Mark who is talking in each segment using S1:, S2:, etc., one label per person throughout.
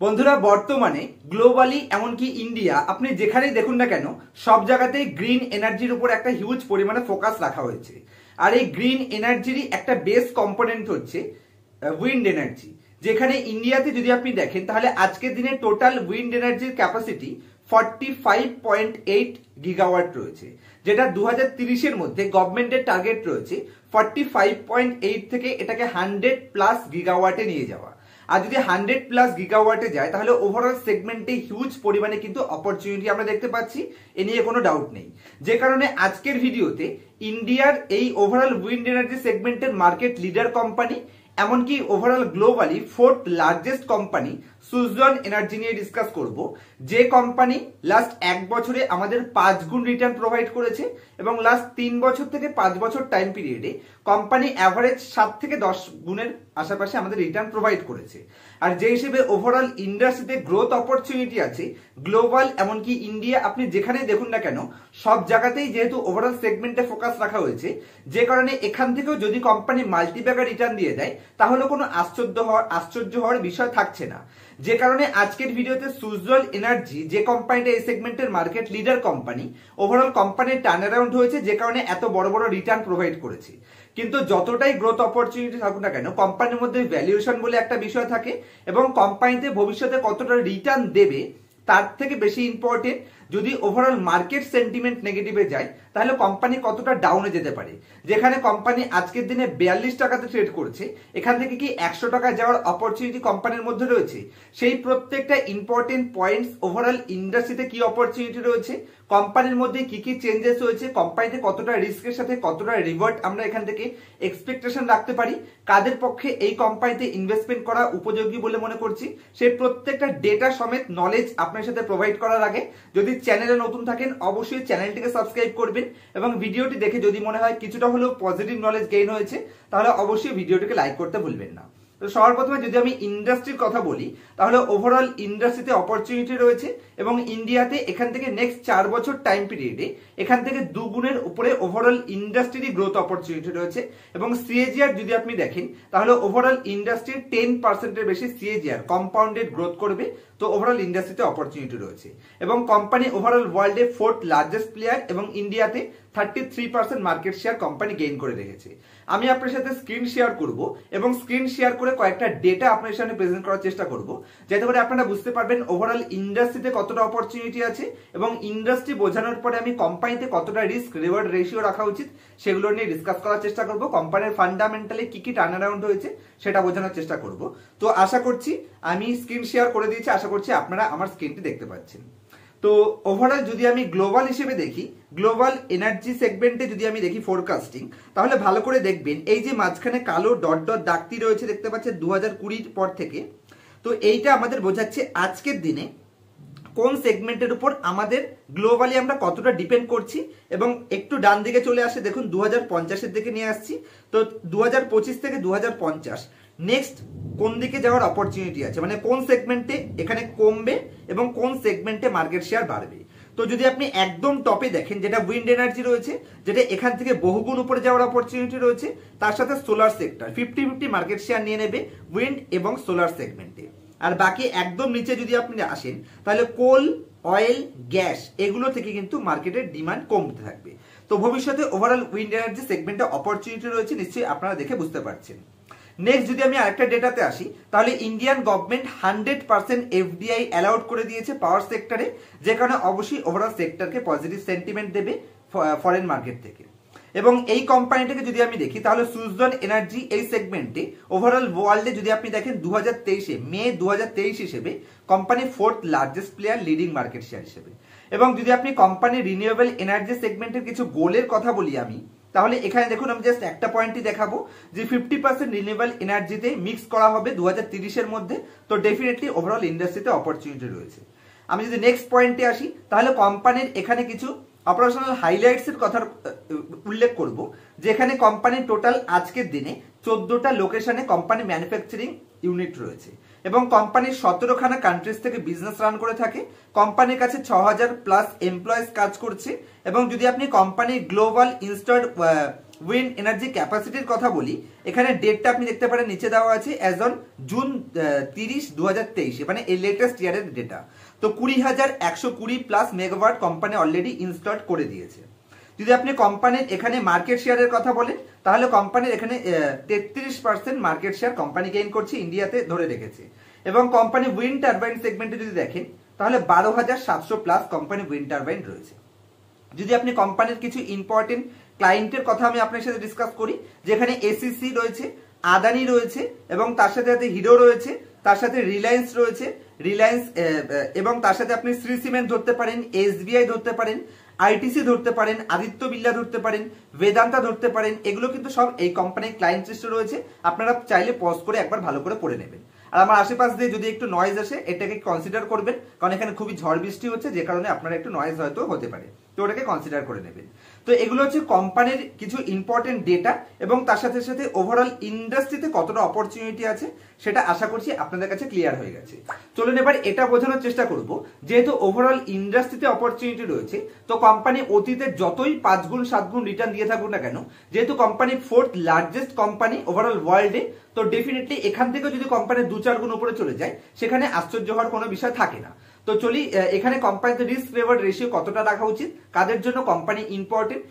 S1: বন্ধুরা বর্তমানে গ্লোবালি এমনকি ইন্ডিয়া আপনি যেখানেই দেখুন না কেন সব জায়গাতেই গ্রিন এনার্জির উপর একটা হিউজ পরিমাণে ফোকাস রাখা হয়েছে। আর এই গ্রিন এনার্জিরই একটা বেস কম্পোনেন্ট হচ্ছে উইন্ড এনার্জি, যেখানে ইন্ডিয়াতে যদি আপনি দেখেন তাহলে আজকের দিনে টোটাল উইন্ড এনার্জির ক্যাপাসিটি 45.8 গিগাওয়াট রয়েছে, যেটা 2030-এর মধ্যে গভর্নমেন্টের টার্গেট রয়েছে 45.8 থেকে এটাকে 100+ গিগাওয়াটে নিয়ে যাওয়া। আর যদি 100+ গিগাওয়াটে যায় তাহলে ওভারঅল সেগমেন্টে হিউজ পরিমাণে কিন্তু অপরচুনিটি আমরা দেখতে পাচ্ছি, এ নিয়ে কোনো ডাউট নেই। যে কারণে আজকের ভিডিওতে ইন্ডিয়ার এই ওভারঅল উইন্ড এনার্জি সেগমেন্টের মার্কেট লিডার কোম্পানি, এমনকি overall globally 4th largest company Suzlon energy নিয়ে ডিসকাস করব, যে কোম্পানি লাস্ট 1 বছরে আমাদের 5 গুণ রিটার্ন প্রোভাইড করেছে এবং লাস্ট 3 বছর থেকে 5 বছর টাইম পিরিয়ডে কোম্পানি অ্যাভারেজ 7 থেকে 10 গুণের আশেপাশে আমাদের রিটার্ন প্রোভাইড করেছে। আর যে হিসেবে ওভারঅল ইন্ডাস্ট্রিতে গ্রোথ অপরচুনিটি আছে গ্লোবাল এমনকি ইন্ডিয়া, আপনি যেখানে দেখুন না কেন সব জায়গাতেই যেহেতু ওভারঅল সেগমেন্টে ফোকাস রাখা হয়েছে, যে কারণে এখান থেকেও যদি কোম্পানি মাল্টিব্যাগার রিটার্ন দিয়ে দেয় তাহলে কোনো আশ্চর্য হওয়ার বিষয় থাকছে না। যে কারণে আজকের ভিডিওতে সুজলন এনার্জি, যে কোম্পানিটা এই সেগমেন্টের মার্কেট লিডার কোম্পানি, ওভারঅল কোম্পানির টার্ন অ্যারাউন্ড হয়েছে, যে কারণে এত বড় বড় রিটার্ন প্রোভাইড করেছে। কিন্তু যতটাই গ্রোথ অপরচুনিটি থাকুক না কেন কোম্পানির মধ্যে ভ্যালুয়েশন বলে একটা বিষয় থাকে এবং কোম্পানিতে ভবিষ্যতে কতটা রিটার্ন দেবে তার থেকে বেশি ইম্পর্টেন্ট যদি ওভারঅল মার্কেট সেন্টিমেন্ট নেগেটিভে যায় তাহলে কোম্পানি কতটা ডাউনে যেতে পারে। যেখানে কোম্পানি আজকের দিনে 42 টাকাতে ট্রেড করছে, এখান থেকে কি 100 টাকা যাওয়ার অপরচুনিটি কোম্পানির মধ্যে রয়েছে? সেই প্রত্যেকটা ইম্পর্টেন্ট পয়েন্টস, ওভারঅল ইন্ডাস্ট্রিতে কি অপরচুনিটি রয়েছে, কোম্পানির মধ্যে কি কি চেঞ্জেস হয়েছে, কোম্পানিতে কতটা রিস্কের সাথে কতটা রিওয়ার্ড আমরা এখান থেকে এক্সপেকটেশন রাখতে পারি, কাদের পক্ষে এই কোম্পানিতে ইনভেস্টমেন্ট করা উপযোগী বলে মনে করছি, সেই প্রত্যেকটা ডেটা সমেত নলেজ আপনার সাথে প্রোভাইড করার আগে যদি চ্যানেলে নতুন থাকেন অবশ্যই চ্যানেলটিকে সাবস্ক্রাইব করবেন এবং ভিডিওটি দেখে যদি মনে হয় কিছুটা হলেও পজিটিভ নলেজ গেইন হয়েছে তাহলে অবশ্যই ভিডিওটিকে লাইক করতে ভুলবেন না। তো সবার প্রথমে যদি আমি ইন্ডাস্ট্রির কথা বলি তাহলে ওভারঅল ইন্ডাস্ট্রিতে অপরচুনিটি রয়েছে এবং ইন্ডিয়াতে এখান থেকে নেক্সট 4 বছর টাইম পিরিয়ডে এখান থেকে 2 গুণের উপরে ওভারঅল ইন্ডাস্ট্রির গ্রোথ অপরচুনিটি রয়েছে এবং সিএজিআর যদি আপনি দেখেন তাহলে ওভারঅল ইন্ডাস্ট্রির 10%-এর বেশি সিএজিআর কম্পাউন্ডেড গ্রোথ করবে। তো ওভারঅল ইন্ডাস্ট্রিতে অপরচুনিটি রয়েছে এবং কোম্পানি ওভারঅল ওয়ার্ল্ডে 4th লার্জেস্ট প্লেয়ার এবং ইন্ডিয়াতে 33% মার্কেট শেয়ার কোম্পানি গেইন করে রেখেছে। আমি আপনার সাথে স্ক্রিন শেয়ার করব এবং স্ক্রিন শেয়ার করে কয়েকটা ডেটা আপনার সামনে প্রেজেন্ট করার চেষ্টা করব, যাতে করে আপনারা বুঝতে পারবেন ওভারঅল ইন্ডাস্ট্রিতে কতটা অপরচুনিটি আছে এবং ইন্ডাস্ট্রি বোঝানোর পরে আমি কোম্পানিতে কতটা রিস্ক রিওয়ার্ড রেশিও রাখা উচিত সেগুলো নিয়ে ডিসকাস করার চেষ্টা করব। কোম্পানির ফান্ডামেন্টালি কি কি টার্ন অ্যারাউন্ড হয়েছে সেটা বোঝানোর চেষ্টা করব। তো আশা করছি আমি স্ক্রিন শেয়ার করে দিয়েছি, আশা করছি আপনারা আমার স্ক্রিনটি দেখতে পাচ্ছেন। তো ওভারঅল যদি আমি গ্লোবাল হিসেবে দেখি, গ্লোবাল এনার্জি সেগমেন্টে যদি আমি দেখি ফোরকাস্টিং, তাহলে ভালো করে দেখবেন এই যে মাঝখানে কালো ডট ডট দাগটি রয়েছে দেখতে পাচ্ছেন 2020 পর থেকে। তো এইটা আমাদের বোঝাচ্ছে আজকের দিনে কোন সেগমেন্টের উপর আমাদের গ্লোবালি আমরা কতটা ডিপেন্ড করছি এবং একটু ডান দিকে চলে আসে দেখুন 2050-এর দিকে নিয়ে আসছি। তো 2025 থেকে 2050 নেক্সট কোন দিকে যাওয়ার অপরচুনিটি আছে, মানে কোন সেগমেন্টে এখানে কমবে এবং কোন সেগমেন্টে মার্কেট শেয়ার বাড়বে। তো যদি আপনি একদম টপে দেখেন যেটা উইন্ড এনার্জি রয়েছে, যেটা এখান থেকে বহুগুণ উপরে যাওয়ার অপরচুনিটি রয়েছে, তার সাথে সোলার সেক্টর 50-50 মার্কেট শেয়ার নিয়ে নেবে উইন্ড এবং সোলার সেগমেন্টে। আর বাকি একদম নিচে যদি আপনি আসেন তাহলে কোল, অয়েল, গ্যাস এগুলো থেকে কিন্তু মার্কেটের ডিমান্ড কমতে থাকবে। তো ভবিষ্যতে ওভারঅল উইন্ড এনার্জি সেগমেন্টে অপরচুনিটি রয়েছে, নিশ্চয়ই আপনারা দেখে বুঝতে পারছেন। নেক্সট যদি আমি আরেকটা ডেটাতে আসি তাহলে ইন্ডিয়ান গভর্নমেন্ট 100% এফডিআই অ্যালাউড করে দিয়েছে পাওয়ার সেক্টরে, যে কারণে অবশ্যই ওভারঅল সেক্টরকে পজিটিভ সেন্টিমেন্ট দেবে ফরেন মার্কেট থেকে। এবং এই কোম্পানিটাকে যদি আমি দেখি তাহলে সুজলন এনার্জি এই সেগমেন্টে ওভারঅল ওয়ার্ল্ডে যদি আপনি দেখেন 2023-এ মে 2023 হিসেবে company 4th largest player leading market share হিসেবে। এবং যদি আপনি কোম্পানির রিনিউয়েবল এনার্জি সেগমেন্টের কিছু গোলের কথা বলি আমি, তাহলে এখানে দেখুন আমি জাস্ট একটা পয়েন্টই দেখাবো যে 50% রিনিউয়েবল এনার্জিতে মিক্স করা হবে 2030-এর মধ্যে। তো ডেফিনেটলি ওভারঅল ইন্ডাস্ট্রিতে অপরচুনিটি রয়েছে। আমি যদি নেক্সট পয়েন্টে আসি তাহলে কোম্পানির এখানে কিছু অপারেশনাল হাইলাইটস এর কথা উল্লেখ করব, যেখানে কোম্পানির টোটাল আজকের দিনে 14টা লোকেশনে কোম্পানি ম্যানুফ্যাকচারিং ইউনিট রয়েছে এবং কোম্পানির 17খানা কান্ট্রিজ থেকে বিজনেস রান করে থাকে। কোম্পানির কাছে 6000+ এমপ্লয়িজ কাজ করছে এবং যদি আপনি কোম্পানির গ্লোবাল ইনস্টলড উইন্ড এনার্জি ক্যাপাসিটির কথা বলি, এখানে ডেটটা আপনি দেখতে পারেন নিচে দেওয়া আছে অ্যাজ অন জুন 30, 2023, মানে এই লেটেস্ট ইয়ারের ডেটা। তো 20,120 plus megawatt company already install করে দিয়েছে। যদি আপনি কোম্পানির এখানে মার্কেট শেয়ারের কথা বলেন, তাহলে কোম্পানির এখানে 33% মার্কেট শেয়ার কোম্পানি গেইন করছে, ইন্ডিয়াতে ধরে রেখেছে। এবং কোম্পানি উইন্ড টারবাইন সেগমেন্টে যদি দেখেন, তাহলে 12,700 প্লাস কোম্পানি উইন্ড টারবাইন রয়েছে। যদি আপনি কোম্পানির কিছু ইম্পর্টেন্ট ক্লায়েন্টের কথা আমি আপনার সাথে ডিসকাস করি, যেখানে এসিসি রয়েছে, আদানি রয়েছে, এবং তার সাথে সাথে হিরো রয়েছে, তার সাথে রিলায়েন্স রয়েছে, রিলায়েন্স এবং তার সাথে আপনি শ্রী সিমেন্ট ধরতে পারেন, এসবিআই ধরতে পারেন, আইটিসি ধরতে পারেন, আদিত্য বিড়লা ধরতে পারেন, বেদান্তা ধরতে পারেন। এগুলো কিন্তু সব এই কোম্পানির ক্লায়েন্ট লিস্টে রয়েছে, আপনারা চাইলে পজ করে একবার ভালো করে পড়ে নেবেন। আর আমার আশেপাশ দিয়ে যদি একটু নয়েজ আসে, এটাকে কনসিডার করবেন, কারণ এখানে খুবই ঝড় বৃষ্টি হচ্ছে, যে কারণে আপনারা একটু নয়েজ হয়তো হতে পারে, তো ওটাকে কনসিডার করে নেবেন। তো এগুলো হচ্ছে কোম্পানির কিছু ইম্পর্টেন্ট ডেটা, এবং তার সাথে সাথে ওভারঅল ইন্ডাস্ট্রিতে কতটা অপরচুনিটি আছে সেটা আশা করছি আপনাদের কাছে ক্লিয়ার হয়ে গেছে। চলুন এবার এটা বোঝানোর চেষ্টা করব, যেহেতু ওভারঅল ইন্ডাস্ট্রিতে অপরচুনিটি রয়েছে, তো কোম্পানি অতীতে যতই 5 গুণ 7 গুণ রিটার্ন দিয়ে থাকুক না কেন, যেহেতু company 4th largest company overall ওয়ার্ল্ডে, তো ডেফিনেটলি এখান থেকে যদি কোম্পানি 2-4 গুণ উপরে চলে যায়, সেখানে আশ্চর্য হওয়ার কোনো বিষয় থাকে না। তো চলি এখানে কোম্পানিতে রিস্ক রিওয়ার্ড রেশিও কতটা রাখা উচিত, কাদের জন্য কোম্পানি ইম্পর্টেন্ট,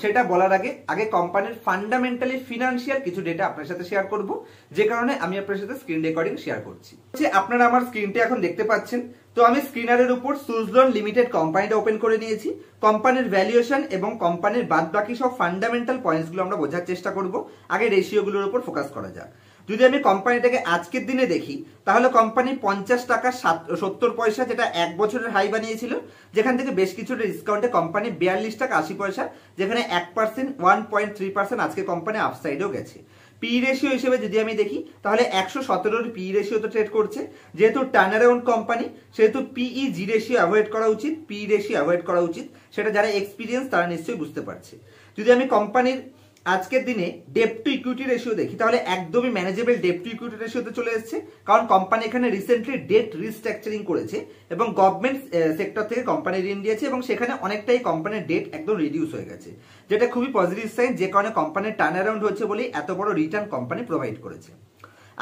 S1: সেটা বলার আগে কোম্পানির ফান্ডামেন্টালি ফিনান্সিয়াল কিছু ডেটা আপনার সাথে শেয়ার করব, যে কারণে আমি আপনার সাথে স্ক্রিন রেকর্ডিং শেয়ার করছি। আপনারা আমার স্ক্রিনটা এখন দেখতে পাচ্ছেন। তো আমি স্ক্রিনারের উপর সুজলন লিমিটেড কোম্পানিটা ওপেন করে নিয়েছি। কোম্পানির ভ্যালুয়েশন এবং কোম্পানির বাদবাকি সব ফান্ডামেন্টাল পয়েন্টসগুলো আমরা বোঝার চেষ্টা করব। আগে রেশিওগুলোর উপর ফোকাস করা যাক। যদি আমি কোম্পানিটাকে আজকের দিনে দেখি, তাহলে কোম্পানি 50 টাকা 70 পয়সা, যেটা 1 বছরের হাই বানিয়েছিল, যেখান থেকে বেশ কিছুটা ডিসকাউন্টে কোম্পানি 42 টাকা 80 পয়সা, যেখানে 1% 1.3% আজকে কোম্পানি আপসাইডেও গেছে। পি রেশিও হিসেবে যদি আমি দেখি, তাহলে 117 পি রেশিও তো ট্রেড করছে। যেহেতু টার্ন অ্যারাউন্ড কোম্পানি, সেহেতু পিই জি রেশিও অ্যাভয়েড করা উচিত, পি রেশিও অ্যাভয়েড করা উচিত, সেটা যারা এক্সপিরিয়েন্স তারা নিশ্চয়ই বুঝতে পারছে। যদি আমি কোম্পানির আজকের দিনে ডেট টু ইকুইটি রেশিও দেখি, তাহলে একদমই ম্যানেজেবল ডেট টু ইকুইটি রেশিওতে চলে এসেছে, কারণ কোম্পানি এখানে রিসেন্টলি ডেট রিস্ট্রাকচারিং করেছে এবং গভর্নমেন্ট সেক্টর থেকে কোম্পানি ঋণ দিয়েছে, এবং সেখানে অনেকটাই কোম্পানির ডেট একদম রিডিউস হয়ে গেছে, যেটা খুবই পজিটিভ সাইন, যে কারণে কোম্পানির টার্ন অ্যারাউন্ড হচ্ছে বলেই এত বড় রিটার্ন কোম্পানি প্রোভাইড করেছে।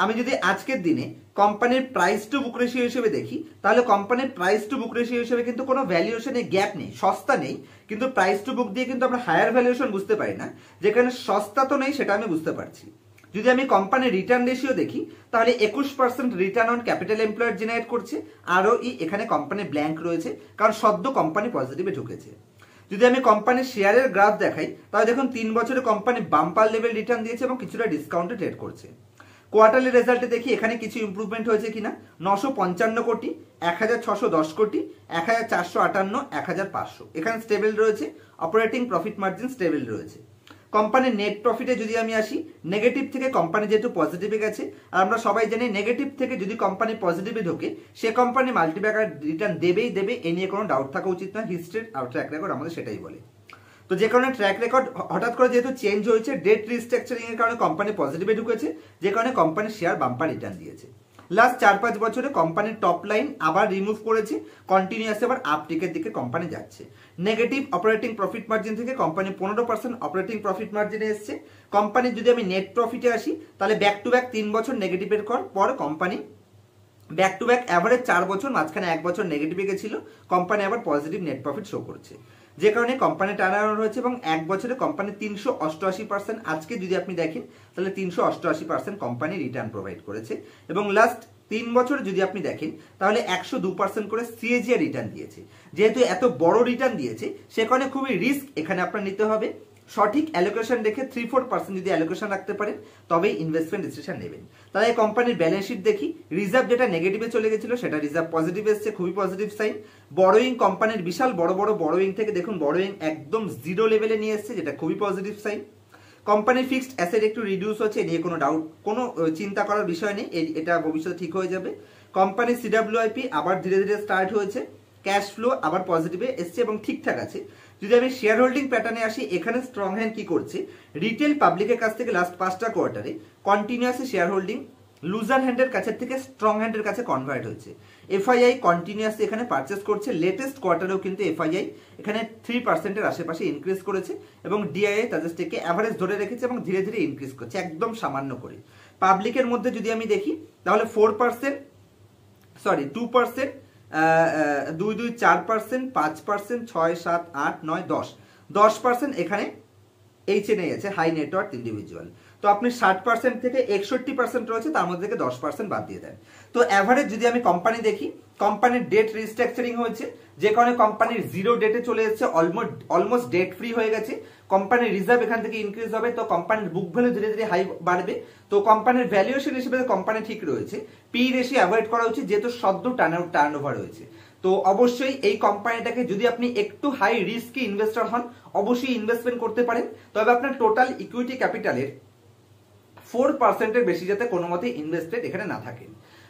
S1: আমি যদি আজকের দিনে কোম্পানির প্রাইস টু বুক রেশিও হিসেবে দেখি, তাহলে কোম্পানির প্রাইস টু বুক রেশিও হিসেবে কিন্তু কোনো ভ্যালুয়েশনে গ্যাপ নেই, সস্তা নেই, কিন্তু প্রাইস টু বুক দিয়ে কিন্তু আমরা হায়ার ভ্যালুয়েশন বুঝতে পারি না, যেখানে সস্তা তো নেই সেটা আমি বুঝতে পারছি। যদি আমি কোম্পানির রিটার্ন রেশিও দেখি, তাহলে 21% return on capital employed generate করছে, আরও এখানে কোম্পানির ব্ল্যাঙ্ক রয়েছে, কারণ সদ্য কোম্পানি পজিটিভে ঢুকেছে। যদি আমি কোম্পানির শেয়ারের গ্রাফ দেখাই, তাহলে দেখুন 3 বছরে কোম্পানি বাম্পার লেভেল রিটার্ন দিয়েছে এবং কিছুটা ডিসকাউন্টে ট্রেড করছে। কোয়ার্টারলি রেজাল্টে দেখি এখানে কিছু ইমপ্রুভমেন্ট হয়েছে কিনা, 955 কোটি, 1610 কোটি, 1458, 1500, এখানে স্টেবল রয়েছে। অপারেটিং প্রফিট মার্জিন স্টেবল রয়েছে। কোম্পানির নেট প্রফিটে যদি আমি আসি, নেগেটিভ থেকে কোম্পানি যেহেতু পজিটিভে গেছে, আর আমরা সবাই জানি নেগেটিভ থেকে যদি কোম্পানি পজিটিভে ঢোকে, সে কোম্পানি মাল্টিপ্যাকার রিটার্ন দেবেই দেবে, এ নিয়ে কোনো ডাউট থাকা উচিত নয়। হিস্ট্রির ট্র্যাক রেকর্ড আমাদের সেটাই বলে। তো যে কারণে ট্র্যাক রেকর্ড হঠাৎ করে যেহেতু চেঞ্জ হয়েছে, ডেট রিস্ট্রাকচারিং এর কারণে কোম্পানি পজিটিভে ঢুকেছে, যে কারণে কোম্পানির শেয়ার বাম্পার রিটার্ন দিয়েছে। লাস্ট 4-5 বছরে কোম্পানির টপ লাইন আবার রিমুভ করেছে, কন্টিনিউয়াসলি আবার আপটিকের দিকে কোম্পানি যাচ্ছে। নেগেটিভ অপারেটিং প্রফিট মার্জিন থেকে কোম্পানি 15% অপারেটিং প্রফিট মার্জিনে এসছে। কোম্পানির যদি আমি নেট প্রফিটে আসি, তাহলে ব্যাক টু ব্যাক 3 বছর নেগেটিভের পর company back to back average 4 বছর, মাঝখানে 1 বছর নেগেটিভে গেছিল, কোম্পানি আবার পজিটিভ নেট প্রফিট শো করছে, যে কারণে কোম্পানি টার্ন অ্যারাউন্ড হয়েছে, এবং 1 বছরে কোম্পানি 388%, আজকে যদি আপনি দেখেন তাহলে 388% কোম্পানি রিটার্ন প্রোভাইড করেছে, এবং লাস্ট 3 বছরে যদি আপনি দেখেন তাহলে 102% করে সিএজিআর রিটার্ন দিয়েছে। যেহেতু এত বড় রিটার্ন দিয়েছে, সে কারণে খুবই রিস্ক এখানে আপনার নিতে হবে। সঠিক অ্যালোকেশন রেখে 3-4% যদি অ্যালোকেশন রাখতে পারেন, তবেই ইনভেস্টমেন্ট ডিসিশন নেবেন। তাহলে কোম্পানির ব্যালেন্স শিট দেখি, রিজার্ভ যেটা নেগেটিভে চলে গেছিল, সেটা রিজার্ভ পজিটিভ এসছে, খুবই পজিটিভ সাইন। বড়োয়িং কোম্পানির বিশাল বড় বড় বড়োয়িং থেকে দেখুন বড়োয়িং একদম জিরো লেভেলে নিয়ে এসছে, যেটা খুবই পজিটিভ সাইন। কোম্পানির ফিক্সড অ্যাসেট একটু রিডিউস হচ্ছে, নিয়ে কোনো ডাউট, কোনো চিন্তা করার বিষয় নেই, এটা ভবিষ্যতে ঠিক হয়ে যাবে। কোম্পানির সিডব্লিউআইপি আবার ধীরে ধীরে স্টার্ট হয়েছে, ক্যাশ ফ্লো আবার পজিটিভে এসছে এবং ঠিকঠাক আছে। যদি আমি শেয়ার হোল্ডিং প্যাটার্নে আসি, এখানে স্ট্রং হ্যান্ড কি করছে, রিটেল পাবলিকের কাছ থেকে লাস্ট 5টা কোয়ার্টারে কন্টিনিউয়াসলি শেয়ার হোল্ডিং লুজার হ্যান্ডের কাছের থেকে স্ট্রং হ্যান্ডের কাছে কনভার্ট হয়েছে। এফআইআই কন্টিনিউয়াসলি এখানে পারচেস করছে, লেটেস্ট কোয়ার্টারেও কিন্তু এফআইআই এখানে 3%-এর আশেপাশে ইনক্রিজ করেছে এবং ডিআইআই তাদের স্টেকে অ্যাভারেজ ধরে রেখেছে এবং ধীরে ধীরে ইনক্রিজ করছে একদম সামান্য করে। পাবলিকের মধ্যে যদি আমি দেখি তাহলে 4%, সরি 2%, 2 4%, 5%, 6 7 8 9 10% এখানে এই চেনেই আছে হাই নেটওয়ার্থ ইন্ডিভিজুয়াল। তো আপনি 60% থেকে 61% রয়েছে, তার মধ্যে থেকে 10% বাদ দিয়ে দেন। তো অ্যাভারেজ যদি আমি কোম্পানি দেখি, কোম্পানির ডেট রিস্ট্রাকচারিং হয়েছে, যে কারণে কোম্পানির জিরো ডেটে চলে এসেছে, অলমোস্ট ডেট ফ্রি হয়ে গেছে। কোম্পানির রিজার্ভ এখান থেকে ইনক্রিজ হবে, তো কোম্পানির বুক ভ্যালু ধীরে ধীরে হাই বাড়বে। তো কোম্পানির ভ্যালুয়েশন হিসেবে কোম্পানি ঠিক রয়েছে। পি রেশিও অ্যাভয়েড করা উচিত, যেহেতু সদ্য টার্নওভার রয়েছে। তো অবশ্যই এই কোম্পানিটাকে যদি আপনি একটু হাই রিস্কি ইনভেস্টর হন, অবশ্যই ইনভেস্টমেন্ট করতে পারেন। তবে আপনার টোটাল ইকুইটি ক্যাপিটালের 4%-এর বেশি যাতে কোনো মতে ইনভেস্টেড এখানে না থাকে।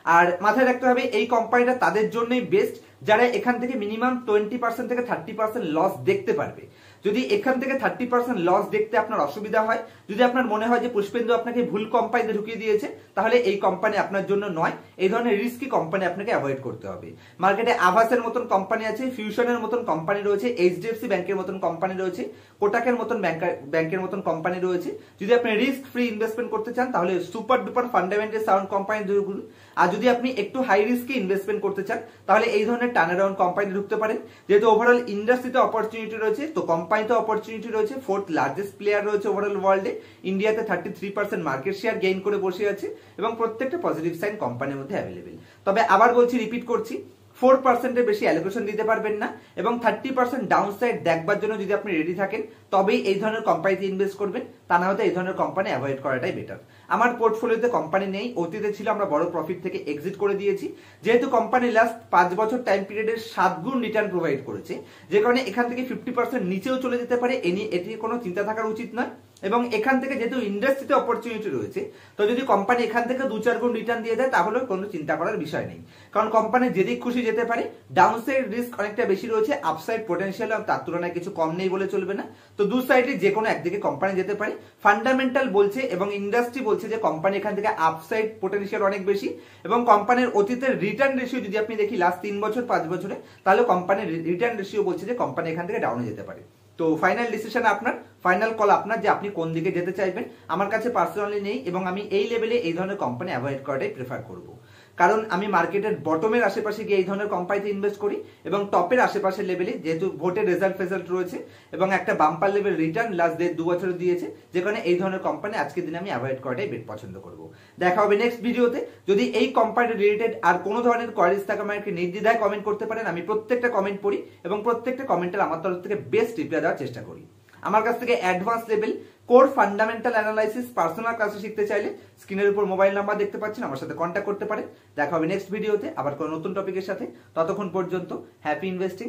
S1: আর মাথায় রাখতে হবে এই কোম্পানিটা তাদের জন্যই বেস্ট যারা এখান থেকে মিনিমাম 20% থেকে 30% লস দেখতে পারবে। যদি এখান থেকে 30% লস দেখতে আপনার অসুবিধা হয়, যদি আপনার মনে হয় যে পুষ্পেন্দু আপনাকে ভুল কোম্পানিতে ঢুকিয়ে দিয়েছে, তাহলে এই কোম্পানি আপনার জন্য নয়। এই ধরনের রিস্কি কোম্পানি আপনাকে অ্যাভয়েড করতে হবে। মার্কেটে আভাসের মতন কোম্পানি আছে, ফিউশনের মতন কোম্পানি রয়েছে, এইচডিএফসি ব্যাংকের মতন কোম্পানি রয়েছে, কোটাকের মতন ব্যাংকের মতন কোম্পানি রয়েছে। যদি আপনি রিস্ক ফ্রি ইনভেস্টমেন্ট করতে চান তাহলে super duper fundamental sound company ঢুকুন। আর যদি আপনি একটু হাই রিস্কে ইনভেস্টমেন্ট করতে চান তাহলে এই ধরনের টার্ন অ্যারাউন্ড কোম্পানি ঢুকতে পারেন। যেহেতু ওভারঅল ইন্ডাস্ট্রিতে অপরচুনিটি রয়েছে, তো কোম্পানিতে অপরচুনিটি রয়েছে। 4th লার্জেস্ট প্লেয়ার রয়েছে ওভারঅল ওয়ার্ল্ডে, ইন্ডিয়াতে 33% মার্কেট শেয়ার গেইন করে বসে আছে এবং প্রত্যেকটা পজিটিভ সাইন কোম্পানির মধ্যে অ্যাভেলেবেল। তবে আবার বলছি, রিপিট করছি, 4%-এর বেশি অ্যালোকেশন দিতে পারবেন না এবং 30% ডাউন সাইড দেখবার জন্য যদি আপনি রেডি থাকেন তবেই এই ধরনের কোম্পানিতে ইনভেস্ট করবেন, তা না হলে এই ধরনের কোম্পানি অ্যাভয়েড করাটাই বেটার। আমার পোর্টফোলিওতে কোম্পানি নেই, অতীতে ছিল, আমরা বড় প্রফিট থেকে এক্সিট করে দিয়েছি। যেহেতু কোম্পানি লাস্ট 5 বছর টাইম পিরিয়ডের 7 গুণ রিটার্ন প্রোভাইড করেছে, যে কারণে এখান থেকে 50% নিচেও চলে যেতে পারে, এটি কোনো চিন্তা থাকার উচিত নয়। এবং এখান থেকে যেহেতু ইন্ডাস্ট্রিতে অপরচুনিটি রয়েছে, তো যদি কোম্পানি এখান থেকে 2-4 গুণ রিটার্ন দিয়ে দেয় তাহলে কোনো চিন্তা করার বিষয় নেই, কারণ কোম্পানি যেদিক খুশি যেতে পারে। ডাউনসাইড রিস্ক অনেকটা বেশি রয়েছে, আপসাইড পোটেনশিয়াল তার তুলনায় কিছু কম নেই বলে চলবে না। তো দু সাইডে যে কোনো একদিকে কোম্পানি যেতে পারে। ফান্ডামেন্টাল বলছে এবং ইন্ডাস্ট্রি বলছে যে কোম্পানি এখান থেকে আপসাইড পোটেনশিয়াল অনেক বেশি, এবং কোম্পানির অতীতের রিটার্ন রেশিও যদি আপনি দেখি লাস্ট 3 বছর 5 বছরে, তাহলে কোম্পানির রিটার্ন রেশিও বলছে যে কোম্পানি এখান থেকে ডাউনে যেতে পারে। তো ফাইনাল ডিসিশন আপনার, ফাইনাল কল আপনার যে আপনি কোন দিকে যেতে চাইবেন। আমার কাছে পার্সোনালি নেই এবং আমি এই লেভেলে এই ধরনের কোম্পানি অ্যাভয়েড করাটাই প্রেফার করব, কারণ আমি মার্কেটের বটমের আশেপাশে গিয়ে এই ধরনের কোম্পানিতে ইনভেস্ট করি এবং টপের আশেপাশের লেভেলে যেহেতু ভোটের রেজাল্ট রয়েছে এবং একটা বাম্পার লেভেল রিটার্ন লাস্ট 1.5-2 বছরে দিয়েছে, যে কারণে এই ধরনের কোম্পানি আজকের দিনে আমি অ্যাভয়েড করাটাই পছন্দ করব। দেখা হবে নেক্সট ভিডিওতে। যদি এই কোম্পানি রিলেটেড আর কোনো ধরনের কোয়ারিজ থাকে আমাকে নির্দ্বিধায় কমেন্ট করতে পারেন, আমি প্রত্যেকটা কমেন্ট পড়ি এবং প্রত্যেকটা কমেন্টের আমার তরফ থেকে বেস্ট রিপ্লাই দেওয়ার চেষ্টা করি। আমার কাছ থেকে advance level core fundamental analysis personal ক্লাসে শিখতে চাইলে স্ক্রিনের উপর মোবাইল নাম্বার দেখতে পাচ্ছেন, আমার সাথে কন্ট্যাক্ট করতে পারেন। দেখা হবে নেক্সট ভিডিওতে আবার কোনো নতুন টপিকের সাথে। ততক্ষণ পর্যন্ত হ্যাপি ইনভেস্টিং।